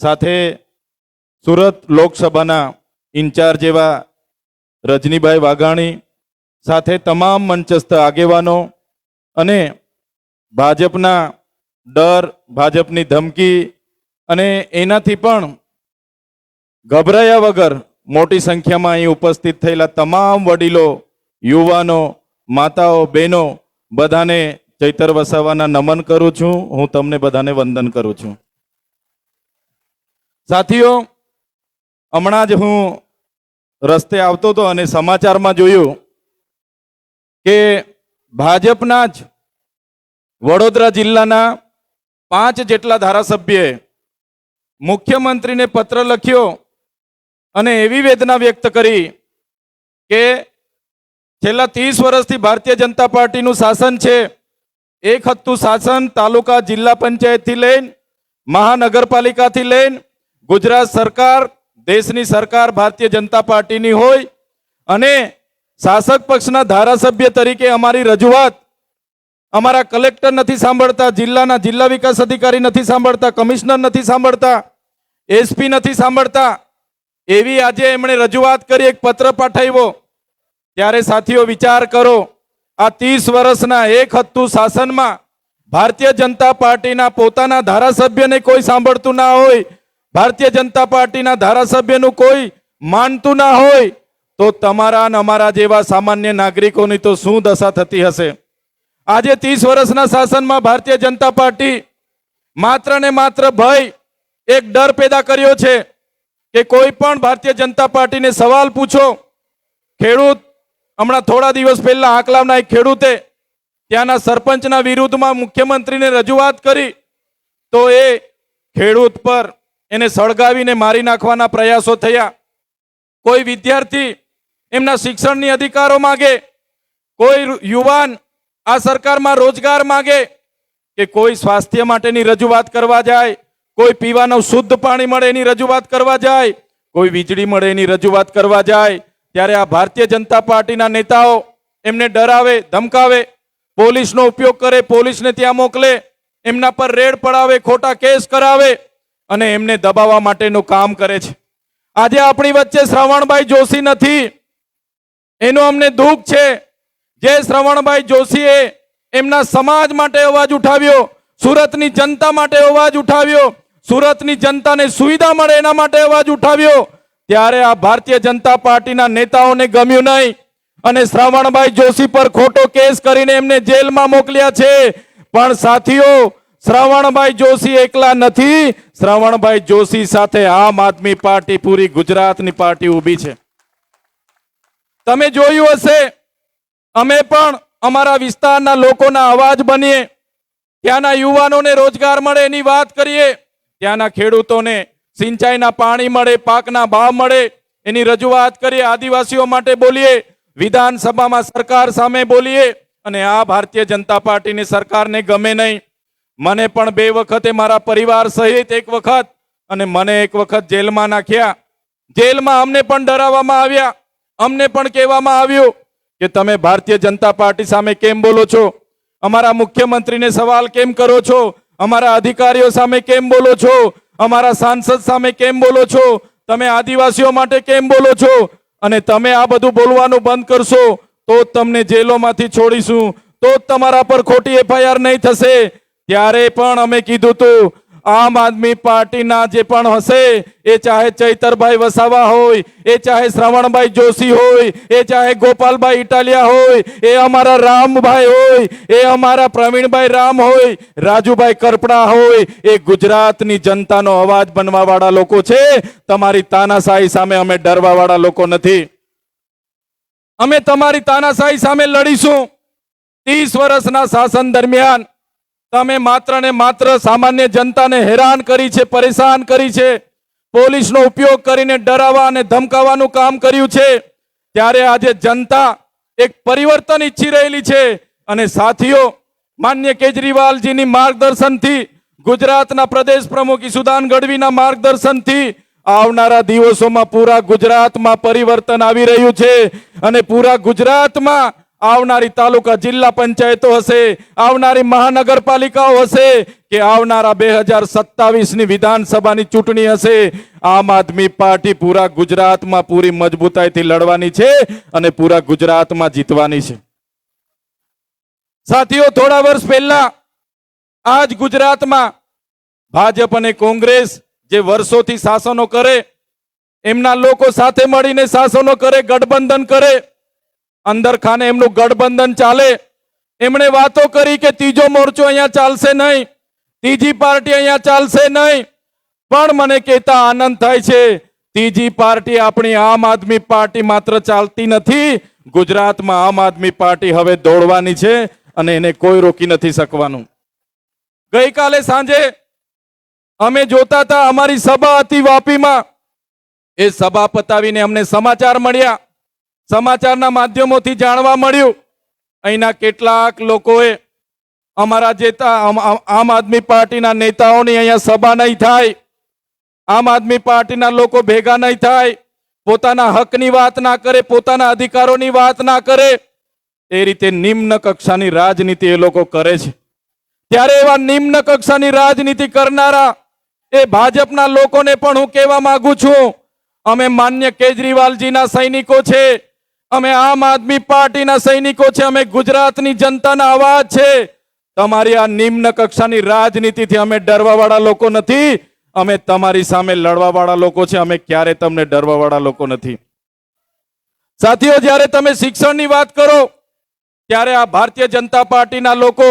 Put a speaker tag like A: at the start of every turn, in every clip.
A: સાથે સુરત લોકસભાના ઇન્ચાર્જ એવા રજનીભાઈ વાઘાણી, સાથે તમામ મંચસ્થ આગેવાનો અને ભાજપના ડર, ભાજપની ધમકી અને એનાથી પણ ગભરાયા વગર મોટી સંખ્યામાં અહીં ઉપસ્થિત થયેલા તમામ વડીલો, યુવાનો, માતાઓ, બહેનો બધાને ચૈતર વસાવાના નમન કરું છું. હું તમને બધાને વંદન કરું છું. સાથીઓ, હમણાં જ હું રસ્તે આવતો હતો અને સમાચારમાં જોયું કે ભાજપના જ વડોદરા જિલ્લાના 5 જેટલા ધારાસભ્યએ મુખ્યમંત્રીને પત્ર લખ્યો અને એવી વેદના વ્યક્ત કરી કે છેલ્લા 30 વર્ષથી ભારતીય જનતા પાર્ટીનું શાસન છે. એક હત્તું શાસન તાલુકા, જિલ્લા પંચાયતથી લઈને મહાનગરપાલિકાથી લઈને ગુજરાત સરકાર, દેશની સરકાર ભારતીય જનતા પાર્ટીની હોય અને શાસક પક્ષના ધારાસભ્ય તરીકે અમારી રજૂઆત અમારા કલેક્ટર નથી સાંભળતા, જિલ્લાના જિલ્લા વિકાસ અધિકારી નથી સાંભળતા, કમિશનર નથી સાંભળતા, એસપી નથી સાંભળતા. એવી આજે એમણે રજૂઆત કરી, એક પત્ર પાઠવ્યો. ત્યારે સાથીઓ વિચાર કરો, આ 30 વર્ષના એક હત્તું શાસનમાં ભારતીય જનતા પાર્ટીના પોતાના ધારાસભ્યને કોઈ સાંભળતું ના હોય, ભારતીય જનતા પાર્ટીના ધારાસભ્યનું કોઈ માનતું ના હોય, તો તમારા અને અમારા જેવા સામાન્ય નાગરિકોની તો શું દશા થતી હશે. આજે 30 વર્ષના શાસનમાં ભારતીય જનતા પાર્ટી માત્ર ને માત્ર ભય, એક ડર પેદા કર્યો છે કે કોઈ પણ ભારતીય જનતા પાર્ટીને સવાલ પૂછો. ખેડૂત, હમણાં થોડા દિવસ પહેલા આંકલાવના એક ખેડૂતે ત્યાંના સરપંચના વિરુદ્ધમાં મુખ્યમંત્રીને રજૂઆત કરી તો એ ખેડૂત પર એને સળગાવીને મારી નાખવાના પ્રયાસો થયા. કોઈ વિદ્યાર્થી એમના શિક્ષણની અધિકારો માગે, કોઈ યુવાન આ સરકારમાં રોજગાર માગે, કે કોઈ સ્વાસ્થ્ય માટેની રજૂઆત કરવા જાય, કોઈ પીવાનું શુદ્ધ પાણી મળે એની રજૂઆત કરવા જાય, કોઈ વીજળી મળે એની રજૂઆત કરવા જાય, ત્યારે આ ભારતીય જનતા પાર્ટીના નેતાઓ એમને ડરાવે, ધમકાવે, પોલીસનો ઉપયોગ કરે, પોલીસને ત્યાં મોકલે, એમના પર રેડ પડાવે, ખોટા કેસ કરાવે અને એમને દબાવવા માટેનું કામ કરે છે. આજે આપણી વચ્ચે શ્રવણભાઈ જોશી નથી, એનું અમને દુઃખ છે. જે શ્રવણભાઈ જોશીએ એમના સમાજ માટે અવાજ ઉઠાવ્યો, સુરતની જનતા માટે અવાજ ઉઠાવ્યો, સુરતની જનતાને સુવિધા મળે એના માટે અવાજ ઉઠાવ્યો, ત્યારે આ ભારતીય જનતા પાર્ટીના નેતાઓને ગમ્યું નહીં અને શ્રવણભાઈ જોશી પર ખોટો કેસ કરીને એમને જેલમાં મોકલ્યા છે. પણ સાથીઓ, શ્રવણભાઈ જોશી એકલા નથી, શ્રવણભાઈ જોશી સાથે આમ આદમી પાર્ટી, પૂરી ગુજરાતની પાર્ટી ઊભી છે. તમે જોયું હશે, અમે પણ અમારા વિસ્તારના લોકોના અવાજ બનીએ, ત્યાંના યુવાનોને રોજગાર મળે એની વાત કરીએ, ત્યાંના ખેડૂતોને સિંચાઈના પાણી મળે, પાકના ભાવ મળે એની રજૂઆત કરીએ, આદિવાસીઓ માટે બોલીએ, વિધાનસભામાં સરકાર સામે બોલીએ. અને આ ભારતીય જનતા પાર્ટીની સરકારને ગમે નહીં. મને પણ 2 વખતે મારા પરિવાર સહિત એક વખત અને મને એક વખત જેલમાં નાખ્યા. જેલમાં અમને પણ ડરાવવામાં આવ્યા, અમને પણ કહેવામાં આવ્યું કે તમે ભારતીય જનતા પાર્ટી સામે કેમ બોલો છો, અમારા મુખ્યમંત્રીને સવાલ કેમ કરો છો, અમારા અધિકારીઓ સામે કેમ બોલો છો, અમારા સાંસદ સામે કેમ બોલો છો, તમે આદિવાસીઓ માટે કેમ બોલો છો, અને તમે આ બધું બોલવાનું બંધ કરશો તો તમને જેલોમાંથી છોડીશું, તો જ તમારા પર ખોટી FIR નહીં થશે. ત્યારે પણ અમે કીધું હતું, આમ આદમી પાર્ટીના જે પણ હશે, એ ચાહે ચૈતરભાઈ વસાવા હોય, એ ચાહે શ્રવણભાઈ જોશી હોય, એ ચાહે ગોપાલભાઈ ઇટાલિયા હોય, એ અમારા રામભાઈ હોય, એ અમારા પ્રવીણભાઈ રામ હોય, રાજુભાઈ કરપડા હોય, એ ગુજરાતની જનતાનો અવાજ બનવા વાળા લોકો છે. તમારી તાનાશાહી સામે અમે ડરવા વાળા લોકો નથી. અમે તમારી તાનાશાહી સામે લડીશું. 30 વર્ષના શાસન દરમિયાન તમે માત્ર ને માત્ર સામાન્ય જનતાને હેરાન કરી છે, પરેશાન કરી છે, પોલીસનો ઉપયોગ કરીને ડરાવવા અને ધમકાવવાનું કામ કર્યું છે. ત્યારે આજે જનતા એક પરિવર્તન ઈચ્છી રહેલી છે અને સાથીઓ, માન્ય કેજરીવાલજીની માર્ગદર્શનથી, ગુજરાતના પ્રદેશ પ્રમુખ ઈસુદાન ગઢવીના માર્ગદર્શનથી આવનારા દિવસોમાં પૂરા ગુજરાતમાં પરિવર્તન આવી રહ્યું છે અને પૂરા ગુજરાતમાં આવનારી તાલુકા જિલ્લા પંચાયતો હશે, આવનારી મહાનગરપાલિકાઓ હશે કે આવનારા 2027ની વિધાનસભાની ચૂંટણી હશે, આમ આદમી પાર્ટી પૂરા ગુજરાતમાં પૂરી મજબૂતાઈથી લડવાની છે અને પૂરા ગુજરાતમાં જીતવાની છે. સાથીઓ, થોડા વર્ષ પહેલા આજ ગુજરાતમાં ભાજપ અને કોંગ્રેસ જે વર્ષોથી શાસનો કરે, એમના લોકો સાથે મળીને શાસનો કરે, ગઠબંધન કરે, અંદર ખાને એમનું ગઠબંધન ચાલે. એમણે વાતો કરી કે ત્રીજો મોરચો અહીંયા ચાલશે નહીં, ત્રીજી પાર્ટી અહીંયા ચાલશે નહીં. પણ મને કહેતા આનંદ થાય છે, ત્રીજી પાર્ટી આપણી આમ આદમી પાર્ટી માત્ર ચાલતી નથી, ગુજરાતમાં આમ આદમી પાર્ટી હવે દોડવાની છે અને એને કોઈ રોકી નથી શકવાનું. ગઈકાલે સાંજે અમે જોતા હતા, અમારી સભા હતી વાપીમાં. એ સભા પતાવીને અમને સમાચાર મળ્યા. સમાચારના માધ્યમોથી જાણવા મળ્યું અહીંના કેટલાક લોકોએ અમારા આમ આદમી પાર્ટીના નેતાઓની અહીંયા સભા નહીં થાય, આમ આદમી પાર્ટીના લોકો ભેગા નહીં થાય, પોતાના હકની વાત ના કરે, પોતાના અધિકારોની વાત ના કરે, એ રીતે નિમ્ન કક્ષાની રાજનીતિ એ લોકો કરે છે. ત્યારે એવા નિમ્ન કક્ષાની રાજનીતિ કરનારા એ ભાજપના લોકોને પણ હું કહેવા માંગુ છું, અમે માન્ય કેજરીવાલજીના સૈનિકો છે, અમે આમ આદમી પાર્ટીના સૈનિકો છે, અમે ગુજરાતની જનતાના અવાજ છે. તમારી આ નિમ્ન કક્ષાની રાજનીતિથી અમે ડરવાવાળા લોકો નથી, અમે તમારી સામે લડવાવાળા લોકો છે. અમે ક્યારે તમને ડરવાવાળા લોકો નથી. સાથીઓ, જ્યારે તમે શિક્ષણની વાત કરો ત્યારે આ ભારતીય જનતા પાર્ટીના લોકો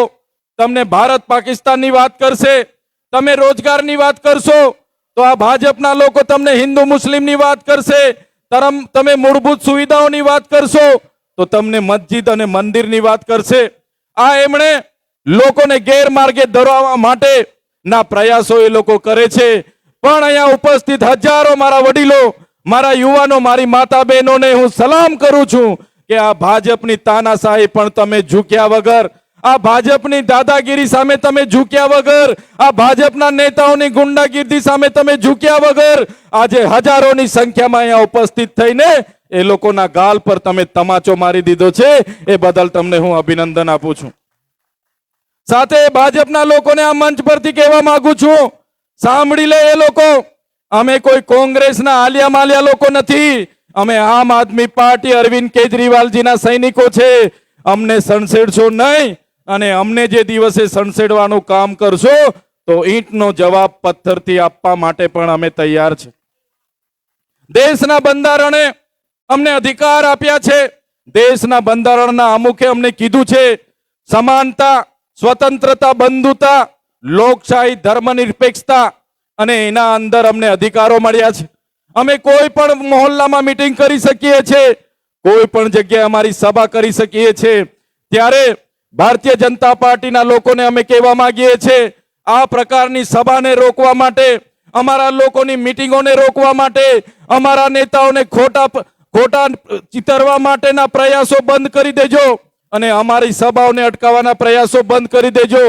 A: તમને ભારત પાકિસ્તાનની વાત કરશે, તમે રોજગારની વાત કરશો તો આ ભાજપના લોકો તમને હિન્દુ મુસ્લિમની વાત કરશે, તમે મૂળભૂત સુવિધાઓની વાત કરશો તો તમને મસ્જિદ અને મંદિરની વાત કરશે. આ એમણે લોકોને ગેરમાર્ગે દોરવા માટે ના પ્રયાસો એ લોકો કરે છે. પણ અહીંયા ઉપસ્થિત હજારો મારા વડીલો, મારા યુવાનો, મારી માતા બહેનોને હું સલામ કરું છું કે આ ભાજપની તાનાશાહી પણ તમે ઝૂક્યા વગર, આ ભાજપની દાદાગીરી સામે તમે ઝૂક્યા વગર, આ ભાજપના નેતાઓની ગુંડાગીરી સામે તમે ઝૂક્યા વગર આજે હજારોની સંખ્યામાં અહીંયા ઉપસ્થિત થઈને એ લોકોના ગાલ પર તમે તમાચો મારી દીધો છે. એ બદલ તમને હું અભિનંદન આપું છું. સાથે ભાજપના લોકોને આ મંચ પરથી કહેવા માંગુ છું, સાંભળી લે એ લોકો, અમે કોઈ કોંગ્રેસના આલિયા માલિયા લોકો નથી, અમે આમ આદમી પાર્ટી અરવિંદ કેજરીવાલજીના સૈનિકો છે. અમને સણસેડશો નહીં અને અમને જે દિવસે સણસેડવાનું કામ કરશો તો ઈંટનો જવાબ પથ્થરથી આપવા માટે પણ અમે તૈયાર છે. દેશના બંધારણે અમને અધિકાર આપ્યા છે. દેશના બંધારણના અમુકે અમને કીધું છે સમાનતા, સ્વતંત્રતા, બંધુતા, લોકશાહી, ધર્મનિરપેક્ષતા, અને એના અંદર અમને અધિકારો મળ્યા છે. અમે કોઈ પણ મહોલ્લામાં મીટિંગ કરી શકીએ છીએ, કોઈ પણ જગ્યાએ અમારી સભા કરી શકીએ છીએ. ત્યારે ભારતીય જનતા પાર્ટીના લોકોને અમે કહેવા માંગીએ છીએ, આ પ્રકારની સભાને રોકવા માટે, અમારા લોકોની મીટિંગોને રોકવા માટે, અમારા નેતાઓને ખોટા ચિતરવા માટેના પ્રયાસો બંધ કરી દેજો અને અમારી સભાઓને અટકાવવાના પ્રયાસો બંધ કરી દેજો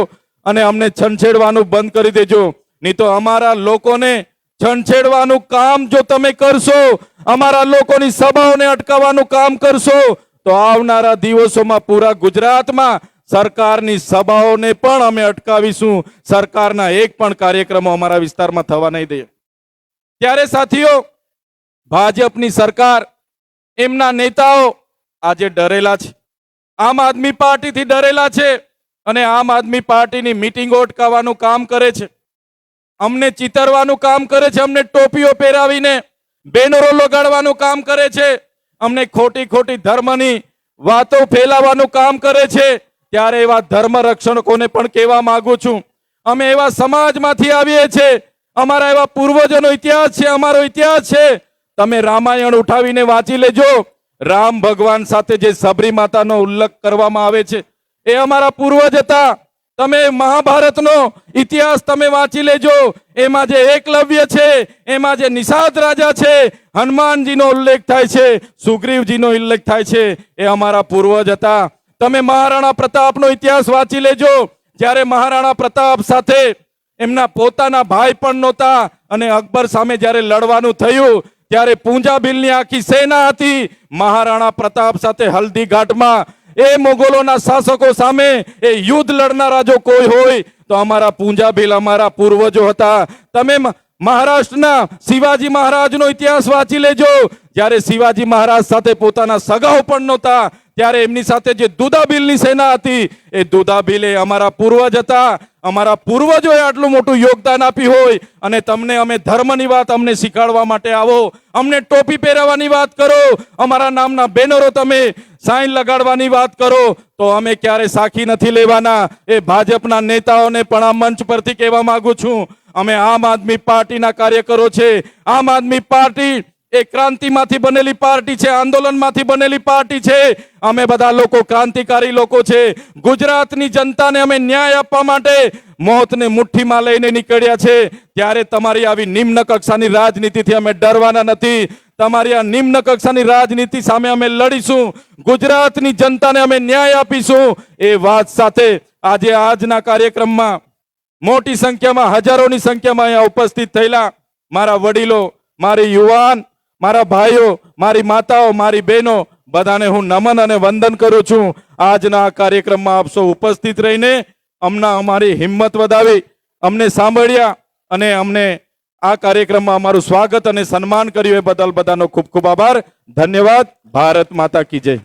A: અને અમને છંછેડવાનું બંધ કરી દેજો. નહીં તો અમારા લોકોને છંછેડવાનું કામ જો તમે કરશો, અમારા લોકોની સભાઓને અટકાવવાનું કામ કરશો તો આવનારા દિવસોમાં પૂરા ગુજરાતમાં સરકારની સભાઓને પણ અમે અટકાવીશું. સરકારના એક પણ કાર્યક્રમો અમારા વિસ્તારમાં થવા નહીં દઈએ. ત્યારે સાથીઓ, ભાજપની સરકાર, એમના નેતાઓ આજે ડરેલા છે, આમ આદમી પાર્ટીથી ડરેલા છે અને આમ આદમી પાર્ટીની મીટિંગો અટકાવવાનું કામ કરે છે, અમને ચિતરવાનું કામ કરે છે, અમને ટોપીઓ પહેરાવીને બેનરો લગાડવાનું કામ કરે છે, અમને ખોટી ખોટી ધર્મની વાતો ફેલાવવાનું કામ કરે છે. ત્યારે એવા ધર્મ રક્ષકોને પણ કહેવા માંગુ છું, અમે એવા સમાજમાંથી આવીએ છીએ, અમારા એવા પૂર્વજોનો ઇતિહાસ છે, અમારો ઇતિહાસ છે. તમે રામાયણ ઉઠાવીને વાંચી લેજો. રામ ભગવાન સાથે જે સબરી માતાનો ઉલ્લેખ કરવામાં આવે છે એ અમારા પૂર્વજ હતા. તમે મહાભારતનો ઇતિહાસ તમે વાંચી લેજો, એમાં જે એકલવ્ય છે, એમાં જે નિષાદ રાજા છે, હનુમાનજીનો ઉલ્લેખ થાય છે, સુગ્રીવજીનો ઉલ્લેખ થાય છે, એ અમારા પૂર્વજ હતા. તમે મહારાણા પ્રતાપનો ઇતિહાસ વાંચી લેજો. જ્યારે મહારાણા પ્રતાપ સાથે એમના પોતાના ભાઈ પણ નહોતા અને અકબર સામે જ્યારે લડવાનું થયું ત્યારે પૂંજા ભીલની આખી સેના હતી. મહારાણા પ્રતાપ સાથે હલ્દી ઘાટમાં એ મોગલોના શાસકો સામે એ યુદ્ધ લડનારા જો કોઈ હોય તો અમારા પૂંજા ભીલ અમારા પૂર્વજો હતા. તમે મહારાષ્ટ્રના શિવાજી મહારાજનો ઇતિહાસ વાંચી લેજો. જ્યારે શિવાજી મહારાજ સાથે પોતાના સગાઓ પણ નહોતા ત્યારે એમની સાથે જે દુદાબીલની સેના હતી એ દુદાબીલ એ અમારા પૂર્વજ હતા. અમારા પૂર્વજોએ આટલું મોટું યોગદાન આપ્યું હોય અને તમને અમે ધર્મની વાત અમને શીખવાડવા માટે આવો, અમને ટોપી પહેરાવવાની વાત કરો, અમારા નામના બેનરો તમે સાઈન લગાડવાની વાત કરો તો અમે ક્યારે સાખી નથી લેવાના. એ ભાજપના નેતાઓને પણ આ મંચ પરથી કહેવા માંગુ છું, અમે આમ આદમી પાર્ટીના કાર્યકરો છે. આમ આદમી પાર્ટી એ ક્રાંતિમાંથી બનેલી પાર્ટી છે, આંદોલનમાંથી બનેલી પાર્ટી છે. અમે બધા લોકો ક્રાંતિકારી લોકો છે. ગુજરાતની જનતાને અમે ન્યાય આપવા માટે મોતને મુઠ્ઠીમાં લઈને નીકળ્યા છે. ત્યારે તમારી આવી નિમ્ન કક્ષાની રાજનીતિથી અમે ડરવાના નથી. તમારી આ નિમ્ન કક્ષાની રાજનીતિ સામે અમે લડીશું. ગુજરાતની જનતાને અમે ન્યાય આપીશું. એ વાત સાથે આજે આજના કાર્યક્રમમાં મોટી સંખ્યામાં, હજારોની સંખ્યામાં અહીંયા ઉપસ્થિત થયેલા મારા વડીલો, મારી યુવાન, મારા ભાઈઓ, મારી માતાઓ, મારી બહેનો, બધાને હું નમન અને વંદન કરું છું. આજના આ કાર્યક્રમમાં આપ સૌ ઉપસ્થિત રહીને અમારી હિંમત વધાવી, અમને સાંભળ્યા અને અમને આ કાર્યક્રમમાં અમારું સ્વાગત અને સન્માન કર્યું એ બદલ બધાનો ખૂબ ખૂબ આભાર. ધન્યવાદ. ભારત માતા કી જય.